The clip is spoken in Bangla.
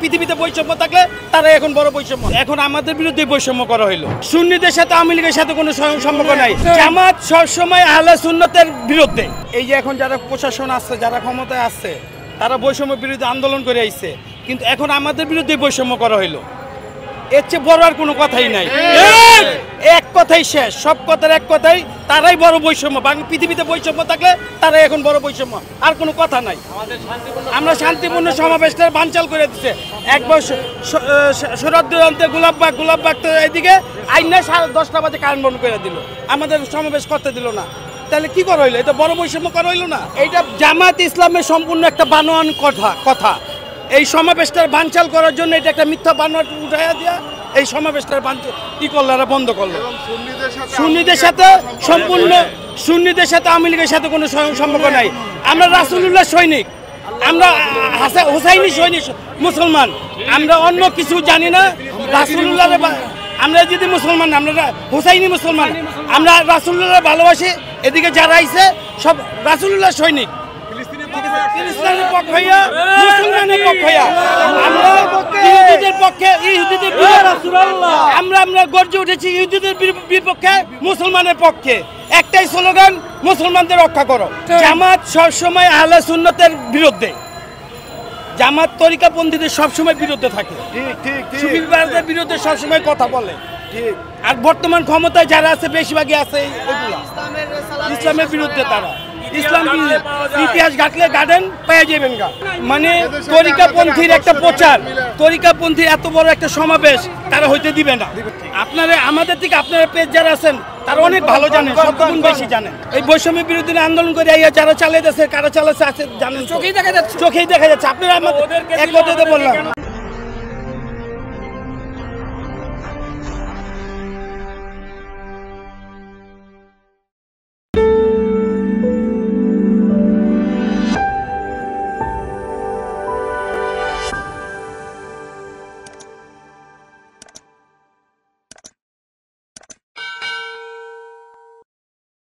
পৃথিবীতে বৈষম্য থাকলে তারা এখন বড় বৈষম্য। এখন আমাদের বিরুদ্ধে বৈষম্য করা হইলো। সুন্নিদের সাথে আওয়ামী লীগের সাথে কোনো সম্পর্ক নাই। জামাত সবসময় আহলে সুন্নতের বিরুদ্ধে। এই যে এখন যারা প্রশাসন আসছে, যারা ক্ষমতায় আসছে, তারা বৈষম্য বিরুদ্ধে আন্দোলন করে আইছে, কিন্তু এখন আমাদের বিরুদ্ধে বৈষম্য করা হইলো। এর চেয়ে বড় আর কোনো কথাই নাই। এক কথাই শেষ, সব কথার এক কথাই, তারাই বড় বৈষম্য। পৃথিবীতে বৈষম্য থাকলে তারাই এখন বড় বৈষম্য, আর কোনো কথা নাই। আমরা শান্তিপূর্ণ সমাবেশটা বানচাল করে দিচ্ছে। একবার শরৎদিগন্তে গোলাপবাগ তো এইদিকে আইনা 10:30 বাজে কারেন্ট বন্ধ করে দিল, আমাদের সমাবেশ করতে দিল না। তাহলে কি করা হইলো? এটা বড় বৈষম্য করা হইলো না? এইটা জামাত ইসলামের সম্পূর্ণ একটা বানোয়ান কথা। এই সমাবেশটার বানচাল করার জন্য এটা একটা মিথ্যা বানোয়াট উঠাইয়া দিয়া এই সমাবেশটার কি করলো, এরা বন্ধ করলো। সুন্নিদের সাথে সম্পূর্ণ, সুন্নিদের সাথে আওয়ামী লীগের সাথে কোনো সম্পর্ক নাই। আমরা রাসূলুল্লাহ সৈনিক, আমরা হুসাইনি সৈনিক মুসলমান, আমরা অন্য কিছু জানি না। রাসূলুল্লাহ, আমরা যদি মুসলমান, আমরা হুসাইনি মুসলমান, আমরা রাসূলুল্লাহ ভালোবাসি। এদিকে যারা আইছে সব রাসূলুল্লাহ সৈনিক, খ্রিস্টানের পক্ষ হইয়া, মুসলমানের পক্ষ হইয়া, আমরা ইহুদিদের পক্ষে, ইহুদিদের আমরা গর্জে উঠেছি ইহুদিদের বিপক্ষে, মুসলমানের পক্ষে। একটাই স্লোগান, মুসলমানদের রক্ষা করো। জামাত সবসময় আহলে সুন্নতের বিরুদ্ধে, জামাত তরিকাপন্থীদের সবসময় বিরুদ্ধে থাকে, সুফিবাদের বিরুদ্ধে সবসময় কথা বলে। আর বর্তমান ক্ষমতায় যারা আছে বেশিরভাগই আছে ইসলামের বিরুদ্ধে। তারা ইসলাম ইতিহাস ঘাটলে গার্ডেন পেয়ে যাবেন গা। মানে তরিকাপন্থীর একটা প্রচার, তরিকাপন্থীর এত বড় একটা সমাবেশ তারা হইতে দিবে না। আপনারা আমাদের থেকে, আপনারা পেজ যারা আছেন তারা অনেক ভালো জানেন, সবগুণ বেশি জানেন। এই বৈষম্য বিরোধী আন্দোলন করে যারা চালাইতেছে, কারা চালাচ্ছে আছে জানেন, চোখেই দেখা যাচ্ছে। আপনারা আমাদের এক কথাতে বললাম।